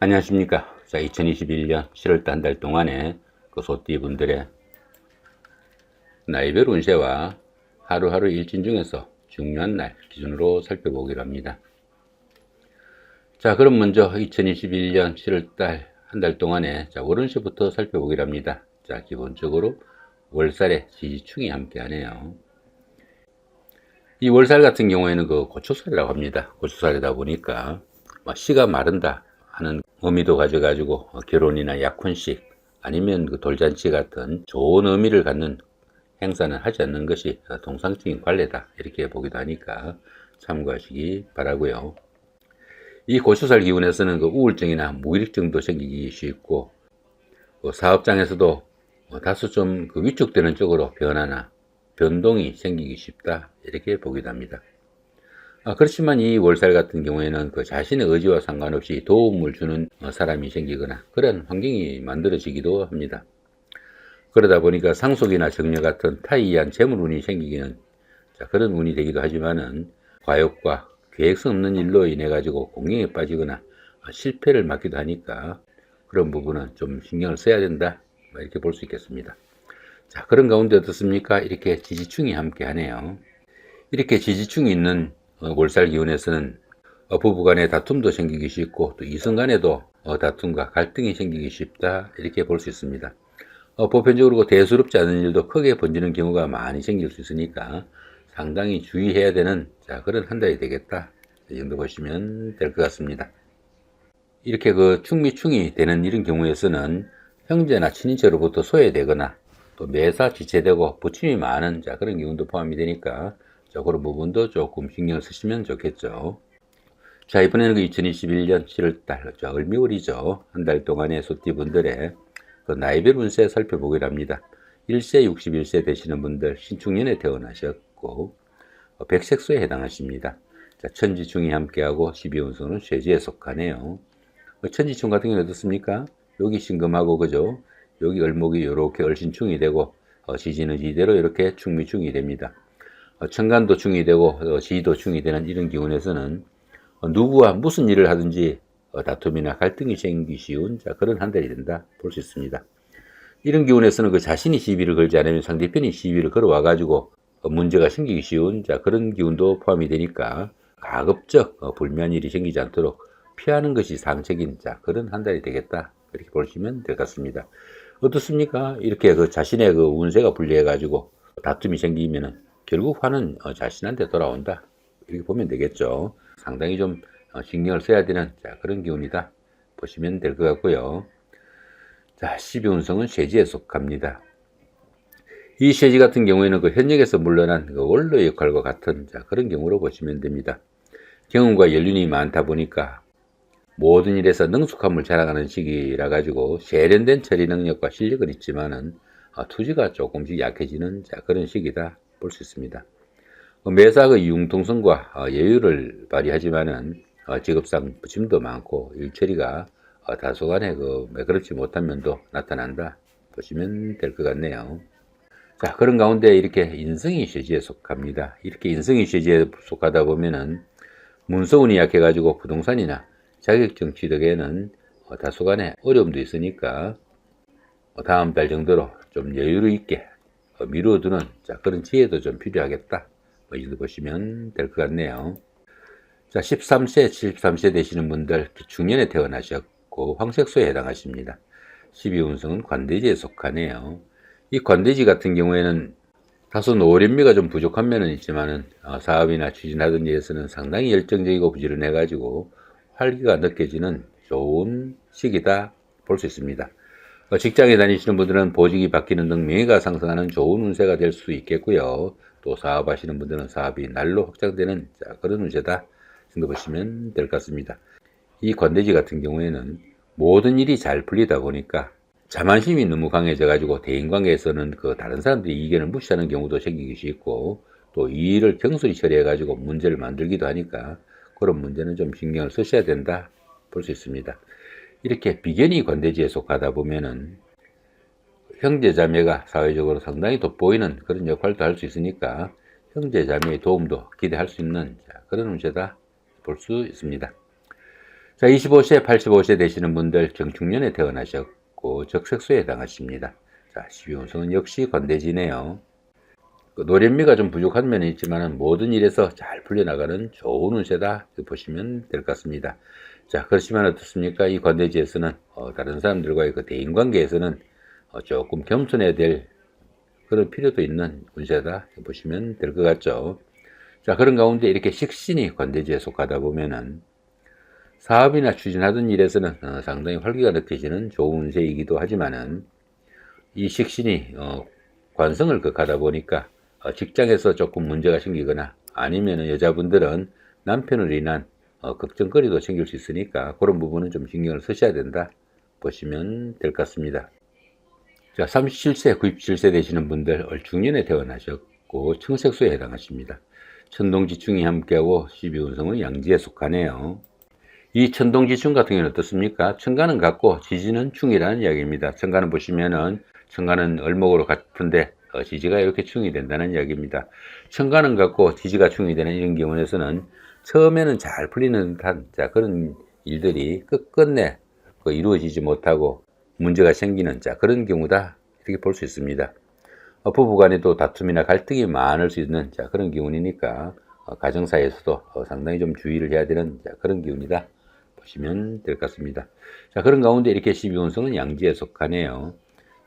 안녕하십니까. 자, 2021년 7월달 한 달 동안에 그 소띠분들의 나이별 운세와 하루하루 일진 중에서 중요한 날 기준으로 살펴보기로 합니다. 자, 그럼 먼저 2021년 7월달 한 달 동안에 월운세부터 살펴보기로 합니다. 자, 기본적으로 월살에 지지충이 함께 하네요. 이 월살 같은 경우에는 그 고초살이라고 합니다. 고초살이다 보니까 씨가 마른다 하는 의미도 가져가지고 결혼이나 약혼식 아니면 그 돌잔치 같은 좋은 의미를 갖는 행사는 하지 않는 것이 통상적인 관례다, 이렇게 보기도 하니까 참고하시기 바라고요. 이 고초살 기운에서는 그 우울증이나 무기력증도 생기기 쉽고, 사업장에서도 다소 좀 그 위축되는 쪽으로 변화나 변동이 생기기 쉽다, 이렇게 보기도 합니다. 그렇지만 이 월살 같은 경우에는 그 자신의 의지와 상관없이 도움을 주는 사람이 생기거나 그런 환경이 만들어지기도 합니다. 그러다 보니까 상속이나 정려 같은 타이한 재물운이 생기기는 그런 운이 되기도 하지만은 과욕과 계획성 없는 일로 인해 가지고 공경에 빠지거나 실패를 맞기도 하니까 그런 부분은 좀 신경을 써야 된다, 이렇게 볼 수 있겠습니다. 자, 그런 가운데 어떻습니까? 이렇게 지지충이 함께 하네요. 이렇게 지지충이 있는 월살 기운에서는 부부간의 다툼도 생기기 쉽고, 또 이성 간에도 다툼과 갈등이 생기기 쉽다, 이렇게 볼 수 있습니다. 보편적으로 대수롭지 않은 일도 크게 번지는 경우가 많이 생길 수 있으니까 상당히 주의해야 되는 그런 한 달이 되겠다, 이 정도 보시면 될 것 같습니다. 이렇게 그 충미충이 되는 이런 경우에서는 형제나 친인척으로부터 소외되거나 또 매사 지체되고 부침이 많은 그런 기운도 포함이 되니까 그런 부분도 조금 신경을 쓰시면 좋겠죠. 자, 이번에는 그 2021년 7월달 을미월이죠. 한 달 동안의 소띠분들의 그 나이별 운세 살펴보기로 합니다. 1세 61세 되시는 분들, 신축년에 태어나셨고 백색소에 해당하십니다. 자, 천지충이 함께하고 12운수는 쇠지에 속하네요. 천지충 같은 경우는 어떻습니까? 여기 신금하고 그죠? 여기 을목이 이렇게 을신충이 되고 지지는 지대로 이렇게 충미충이 됩니다. 천간도 충이 되고 지도 충이 되는 이런 기운에서는 누구와 무슨 일을 하든지 다툼이나 갈등이 생기기 쉬운 그런 한 달이 된다, 볼 수 있습니다. 이런 기운에서는 그 자신이 시비를 걸지 않으면 상대편이 시비를 걸어와 가지고 문제가 생기기 쉬운 그런 기운도 포함이 되니까 가급적 불미한 일이 생기지 않도록 피하는 것이 상책인 그런 한 달이 되겠다, 이렇게 보시면 될 것 같습니다. 어떻습니까? 이렇게 그 자신의 그 운세가 불리해 가지고 다툼이 생기면은 결국 화는 자신한테 돌아온다, 이렇게 보면 되겠죠. 상당히 좀 신경을 써야 되는 그런 기운이다 보시면 될 것 같고요. 자, 12운성은 쇠지에 속합니다. 이 쇠지 같은 경우에는 그 현역에서 물러난 그 원로 역할과 같은 그런 경우로 보시면 됩니다. 경험과 연륜이 많다 보니까 모든 일에서 능숙함을 자랑하는 시기라 가지고 세련된 처리 능력과 실력은 있지만은 투지가 조금씩 약해지는 그런 시기다, 볼 수 있습니다. 매사 그 융통성과 여유를 발휘하지만은 직업상 부침도 많고 일처리가 다소간에 그 매끄럽지 못한 면도 나타난다, 보시면 될 것 같네요. 자, 그런 가운데 이렇게 인성이 쇠지에 속합니다. 이렇게 인성이 쇠지에 속하다 보면은 문서운이 약해가지고 부동산이나 자격증 취득에는 다소간에 어려움도 있으니까 다음 달 정도로 좀 여유를 있게 미루어두는 그런 지혜도 좀 필요하겠다, 이 정도 보시면 될 것 같네요. 자, 13세, 73세 되시는 분들 중년에 태어나셨고 황색소에 해당하십니다. 12운성은 관대지에 속하네요. 이 관대지 같은 경우에는 다소 노련미가 좀 부족한 면은 있지만은 사업이나 추진하던 일에서는 상당히 열정적이고 부지런해 가지고 활기가 느껴지는 좋은 시기다, 볼 수 있습니다. 직장에 다니시는 분들은 보직이 바뀌는 등 명예가 상승하는 좋은 운세가 될 수 있겠고요. 또 사업하시는 분들은 사업이 날로 확장되는 그런 운세다 정도 보시면 될 것 같습니다. 이 관대지 같은 경우에는 모든 일이 잘 풀리다 보니까 자만심이 너무 강해져 가지고 대인관계에서는 그 다른 사람들이 의견을 무시하는 경우도 생기기 쉽고, 또 이 일을 경솔히 처리해 가지고 문제를 만들기도 하니까 그런 문제는 좀 신경을 쓰셔야 된다, 볼 수 있습니다. 이렇게 비견이 관대지에 속하다 보면은 형제자매가 사회적으로 상당히 돋보이는 그런 역할도 할 수 있으니까 형제자매의 도움도 기대할 수 있는 그런 운세다, 볼 수 있습니다. 자, 25세, 85세 되시는 분들 경축년에 태어나셨고 적색수에 해당하십니다. 자, 12운성은 역시 관대지네요. 노련미가 좀 부족한 면이 있지만 모든 일에서 잘 풀려나가는 좋은 운세다 보시면 될 것 같습니다. 자, 그렇지만 어떻습니까? 이 관대지에서는 다른 사람들과의 그 대인관계에서는 조금 겸손해야 될 그런 필요도 있는 운세다 보시면 될 것 같죠. 자, 그런 가운데 이렇게 식신이 관대지에 속하다 보면은 사업이나 추진하던 일에서는 상당히 활기가 느껴지는 좋은 운세이기도 하지만은 이 식신이 관성을 극하다 보니까 직장에서 조금 문제가 생기거나 아니면 여자분들은 남편으로 인한 걱정거리도 생길 수 있으니까 그런 부분은 좀 신경을 쓰셔야 된다 보시면 될 것 같습니다. 자, 37세, 97세 되시는 분들 얼중년에 태어나셨고 청색수에 해당하십니다. 천동지충이 함께하고 12운성은 양지에 속하네요. 이 천동지충 같은 경우는 어떻습니까? 천간은 같고 지지는 충이라는 이야기입니다. 천간은 보시면은 천간은 을목으로 같은데 지지가 이렇게 충이 된다는 이야기입니다. 천간은 같고 지지가 충이 되는 이런 경우에서는 처음에는 잘 풀리는 듯한 그런 일들이 끝끝내 이루어지지 못하고 문제가 생기는 그런 경우다 이렇게 볼 수 있습니다. 부부간에 또 다툼이나 갈등이 많을 수 있는 그런 기운이니까 가정사에서도 상당히 좀 주의를 해야 되는 그런 기운이다 보시면 될 것 같습니다. 자, 그런 가운데 이렇게 12운성은 양지에 속하네요.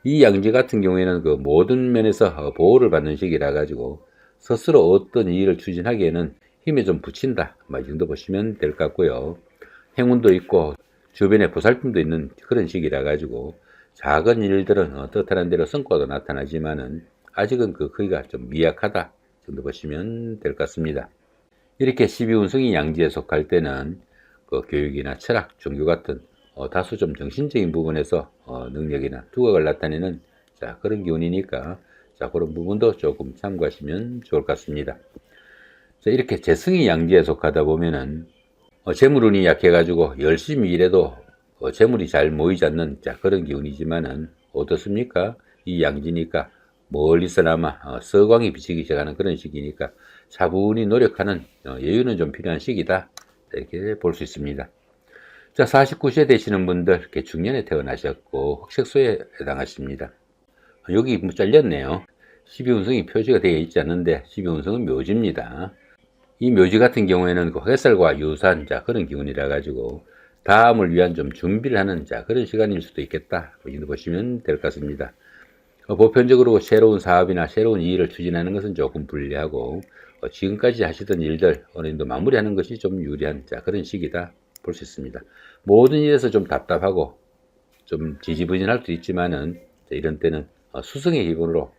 이 양지 같은 경우에는 그 모든 면에서 보호를 받는 시기라 가지고 스스로 어떤 일을 추진하기에는 힘에 좀 붙인다 이 정도 보시면 될 것 같고요. 행운도 있고 주변에 보살핌도 있는 그런 시기라 가지고 작은 일들은 뜻하는 대로 성과도 나타나지만은 아직은 그 크기가 좀 미약하다 정도 보시면 될 것 같습니다. 이렇게 12운성이 양지에 속할 때는 그 교육이나 철학, 종교 같은 다소 좀 정신적인 부분에서 능력이나 두각을 나타내는 그런 기운이니까 그런 부분도 조금 참고하시면 좋을 것 같습니다. 자, 이렇게 재성이 양지에 속하다 보면은 재물운이 약해가지고 열심히 일해도 재물이 잘 모이지 않는 그런 기운이지만은 어떻습니까? 이 양지니까 멀리서나마 서광이 비치기 시작하는 그런 시기니까 차분히 노력하는 여유는 좀 필요한 시기다 이렇게 볼 수 있습니다. 자, 49세 되시는 분들 개축년에 태어나셨고 흑색소에 해당하십니다. 여기 뭐 잘렸네요. 12운성이 표시가 되어 있지 않는데 12운성은 묘지입니다. 이 묘지 같은 경우에는 그 햇살과 유사한 그런 기운이라 가지고 다음을 위한 좀 준비를 하는 그런 시간일 수도 있겠다 이렇게 보시면 될 것 같습니다. 보편적으로 새로운 사업이나 새로운 일을 추진하는 것은 조금 불리하고 지금까지 하시던 일들 어느 정도 마무리하는 것이 좀 유리한 그런 시기다 볼 수 있습니다. 모든 일에서 좀 답답하고 좀 지지부진할 수도 있지만은 이런 때는 수성의 기분으로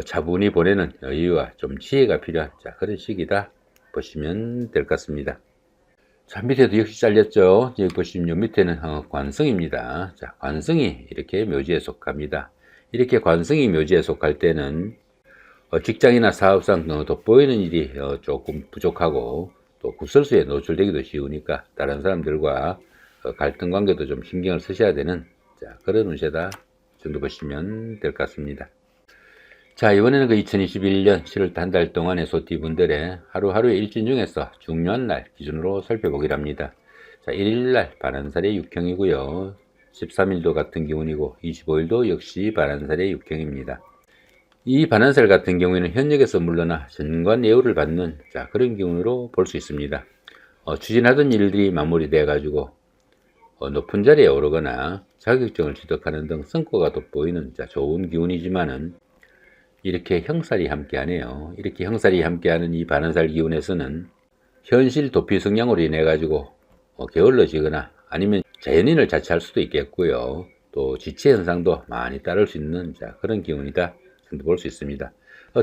차분히 보내는 여유와 좀 지혜가 필요한 그런 시기다 보시면 될 것 같습니다. 자, 밑에도 역시 잘렸죠. 여기 보시면 요 밑에는 관성입니다. 자, 관성이 이렇게 묘지에 속합니다. 이렇게 관성이 묘지에 속할 때는 직장이나 사업상 돋보이는 일이 조금 부족하고 또 구설수에 노출되기도 쉬우니까 다른 사람들과 갈등 관계도 좀 신경을 쓰셔야 되는 그런 운세다 정도 보시면 될 것 같습니다. 자, 이번에는 그 2021년 7월 한 달 동안의 소띠분들의 하루하루의 일진 중에서 중요한 날 기준으로 살펴보기랍니다. 자, 1일날 반환살의 육형이고요. 13일도 같은 기운이고 25일도 역시 반환살의 육형입니다. 이 반환살 같은 경우에는 현역에서 물러나 전관 예우를 받는 그런 기운으로 볼 수 있습니다. 추진하던 일들이 마무리되어 가지고 높은 자리에 오르거나 자격증을 취득하는 등 성과가 돋보이는 좋은 기운이지만은 이렇게 형살이 함께하네요. 이렇게 형살이 함께하는 이 반환살 기운에서는 현실 도피 성향으로 인해 가지고 게을러지거나 아니면 자연인을 자처할 수도 있겠고요. 또 지체 현상도 많이 따를 수 있는 그런 기운이다 정도 볼 수 있습니다.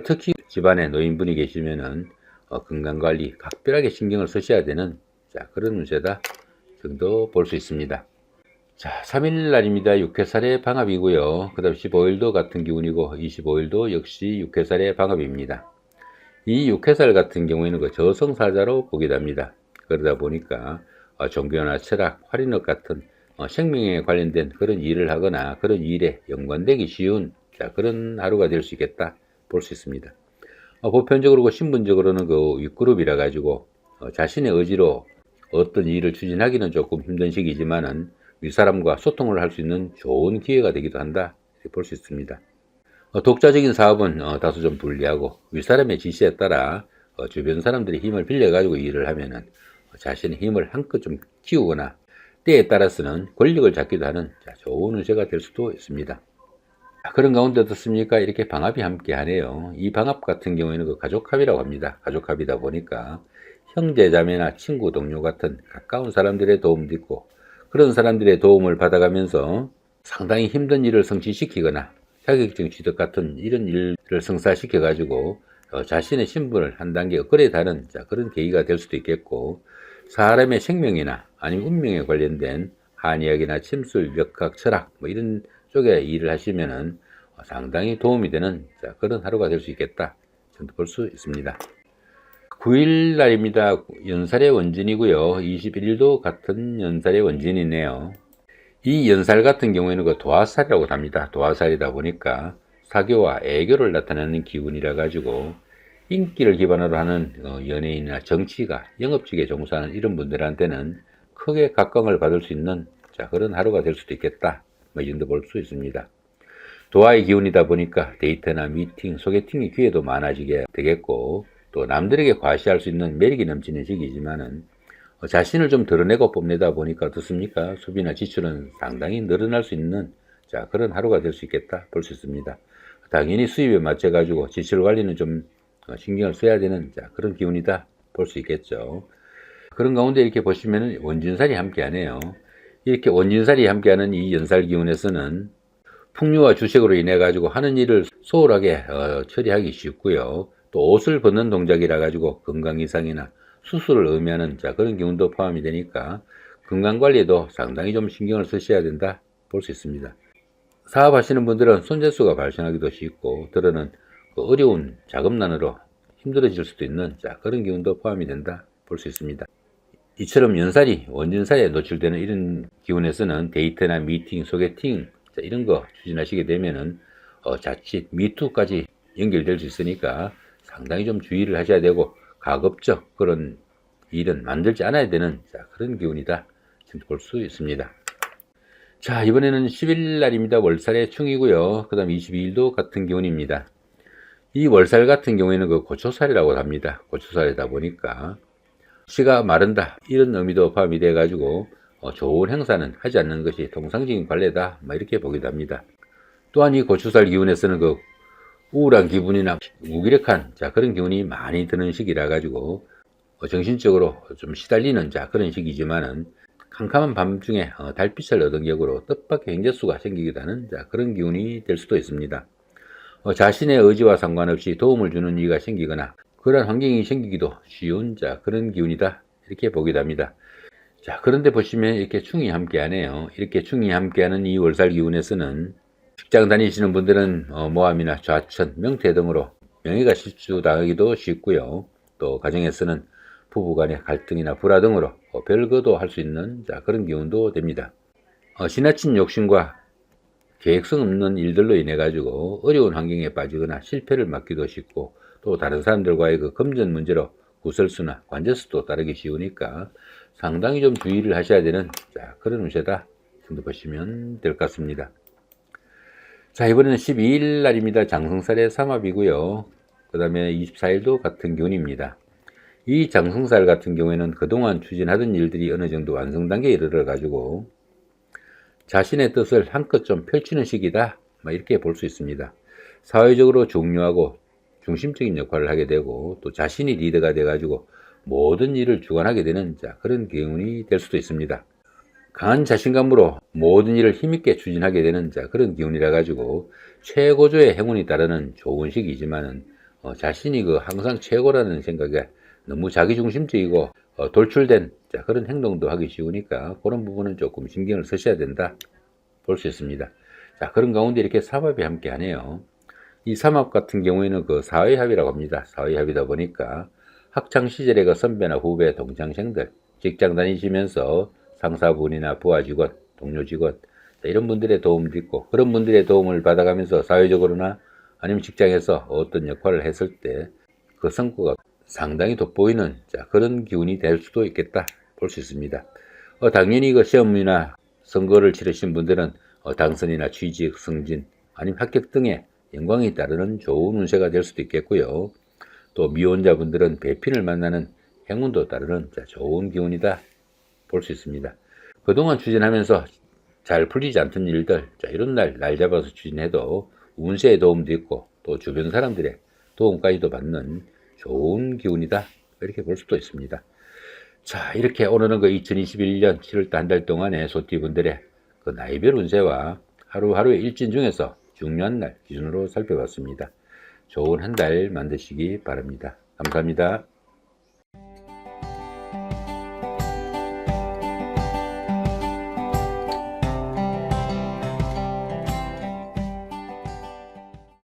특히 집안에 노인분이 계시면은 건강관리 각별하게 신경을 쓰셔야 되는 그런 운세다 정도 볼 수 있습니다. 자, 3일 날입니다. 6회살의 방합이고요. 그 다음 15일도 같은 기운이고 25일도 역시 6회살의 방합입니다. 이 6회살 같은 경우에는 그 저성사자로 보기도 합니다. 그러다 보니까 종교나 철학, 활인업 같은 생명에 관련된 그런 일을 하거나 그런 일에 연관되기 쉬운 그런 하루가 될 수 있겠다 볼 수 있습니다. 보편적으로 신분적으로는 그 윗그룹이라 가지고 자신의 의지로 어떤 일을 추진하기는 조금 힘든 시기지만은 윗사람과 소통을 할 수 있는 좋은 기회가 되기도 한다 이렇게 볼 수 있습니다. 독자적인 사업은 다소 좀 불리하고 윗사람의 지시에 따라 주변 사람들이 힘을 빌려가지고 일을 하면은 자신의 힘을 한껏 좀 키우거나 때에 따라서는 권력을 잡기도 하는 좋은 운세가 될 수도 있습니다. 그런 가운데 어떻습니까? 이렇게 방합이 함께 하네요. 이 방합 같은 경우에는 그 가족합이라고 합니다. 가족합이다 보니까 형제 자매나 친구 동료 같은 가까운 사람들의 도움도 있고 그런 사람들의 도움을 받아가면서 상당히 힘든 일을 성취시키거나 자격증 취득 같은 이런 일을 성사시켜 가지고 자신의 신분을 한 단계 업그레이드하는 그런 계기가 될 수도 있겠고, 사람의 생명이나 아니면 운명에 관련된 한의학이나 침술, 역학, 철학 뭐 이런 쪽에 일을 하시면은 상당히 도움이 되는 그런 하루가 될 수 있겠다 저도 볼 수 있습니다. 9일 날입니다. 연살의 원진이고요. 21일도 같은 연살의 원진이네요. 이 연살 같은 경우에는 그 도화살이라고 합니다. 도화살이다 보니까 사교와 애교를 나타내는 기운이라 가지고 인기를 기반으로 하는 연예인이나 정치가 영업직에 종사하는 이런 분들한테는 크게 각광을 받을 수 있는 그런 하루가 될 수도 있겠다. 이 정도 볼 수 있습니다. 도화의 기운이다 보니까 데이트나 미팅, 소개팅의 기회도 많아지게 되겠고, 또 남들에게 과시할 수 있는 매력이 넘치는 시기지만은 자신을 좀 드러내고 뽐내다 보니까 어떻습니까? 소비나 지출은 상당히 늘어날 수 있는 그런 하루가 될 수 있겠다 볼 수 있습니다. 당연히 수입에 맞춰 가지고 지출 관리는 좀 신경을 써야 되는 그런 기운이다 볼 수 있겠죠. 그런 가운데 이렇게 보시면은 원진살이 함께하네요. 이렇게 원진살이 함께하는 이 연살 기운에서는 풍류와 주식으로 인해 가지고 하는 일을 소홀하게 처리하기 쉽고요. 또 옷을 벗는 동작이라 가지고 건강 이상이나 수술을 의미하는 그런 기운도 포함이 되니까 건강관리에도 상당히 좀 신경을 쓰셔야 된다 볼 수 있습니다. 사업하시는 분들은 손재수가 발생하기도 쉽고 때로는 어려운 자금난으로 힘들어질 수도 있는 그런 기운도 포함이 된다 볼 수 있습니다. 이처럼 연살이 원진살에 노출되는 이런 기운에서는 데이트나 미팅, 소개팅 이런 거 추진하시게 되면은 자칫 미투까지 연결될 수 있으니까 상당히 좀 주의를 하셔야 되고, 가급적 그런 일은 만들지 않아야 되는 그런 기운이다 볼 수 있습니다. 자, 이번에는 10일 날입니다. 월살의 충이고요. 그 다음 22일도 같은 기운입니다. 이 월살 같은 경우에는 그 고초살이라고 합니다. 고초살이다 보니까 씨가 마른다 이런 의미도 포함이 돼 가지고 좋은 행사는 하지 않는 것이 통상적인 관례다 이렇게 보기도 합니다. 또한 이 고초살 기운에서는 그 우울한 기분이나 무기력한 그런 기운이 많이 드는 시기라 가지고 정신적으로 좀 시달리는 그런 시기지만은 캄캄한 밤중에 달빛을 얻은 격으로 뜻밖의 행재수가 생기기도 하는 그런 기운이 될 수도 있습니다. 자신의 의지와 상관없이 도움을 주는 이가 생기거나 그런 환경이 생기기도 쉬운 그런 기운이다 이렇게 보기도 합니다. 자, 그런데 보시면 이렇게 충이 함께하네요. 이렇게 충이 함께하는 이 월살 기운에서는 직장 다니시는 분들은 모함이나 좌천, 명퇴 등으로 명예가 실추당하기도 쉽고요. 또 가정에서는 부부간의 갈등이나 불화 등으로 별거도 할 수 있는 그런 기운도 됩니다. 지나친 욕심과 계획성 없는 일들로 인해 가지고 어려운 환경에 빠지거나 실패를 맞기도 쉽고, 또 다른 사람들과의 그 금전 문제로 구설수나 관제수도 따르기 쉬우니까 상당히 좀 주의를 하셔야 되는 그런 운세다 정도 보시면 될 것 같습니다. 자, 이번에는 12일 날입니다. 장성살의 삼합이고요. 그 다음에 24일도 같은 기운입니다. 이 장성살 같은 경우에는 그동안 추진하던 일들이 어느 정도 완성 단계에 이르러 가지고 자신의 뜻을 한껏 좀 펼치는 시기다 이렇게 볼 수 있습니다. 사회적으로 중요하고 중심적인 역할을 하게 되고, 또 자신이 리더가 돼 가지고 모든 일을 주관하게 되는 그런 기운이 될 수도 있습니다. 강한 자신감으로 모든 일을 힘있게 추진하게 되는 그런 기운이라 가지고 최고조의 행운이 따르는 좋은 시기지만은 자신이 항상 최고라는 생각에 너무 자기중심적이고 돌출된 그런 행동도 하기 쉬우니까 그런 부분은 조금 신경을 쓰셔야 된다 볼 수 있습니다. 자, 그런 가운데 이렇게 삼합이 함께 하네요. 이 삼합 같은 경우에는 그 사회합이라고 합니다. 사회합이다 보니까 학창시절의 그 선배나 후배, 동창생들, 직장 다니시면서 상사분이나 부하 직원, 동료 직원 이런 분들의 도움도 있고, 그런 분들의 도움을 받아가면서 사회적으로나 아니면 직장에서 어떤 역할을 했을 때 그 성과가 상당히 돋보이는 그런 기운이 될 수도 있겠다 볼 수 있습니다. 당연히 그 시험이나 선거를 치르신 분들은 당선이나 취직, 승진, 아니면 합격 등의 영광이 따르는 좋은 운세가 될 수도 있겠고요. 또 미혼자분들은 배필을 만나는 행운도 따르는 좋은 기운이다 볼 수 있습니다. 그동안 추진하면서 잘 풀리지 않던 일들, 이런 날 잡아서 추진해도 운세에 도움도 있고 또 주변 사람들의 도움까지도 받는 좋은 기운이다 이렇게 볼 수도 있습니다. 자, 이렇게 오늘은 그 2021년 7월달 한 달 동안의 소띠분들의 그 나이별 운세와 하루하루의 일진 중에서 중요한 날 기준으로 살펴봤습니다. 좋은 한 달 만드시기 바랍니다. 감사합니다.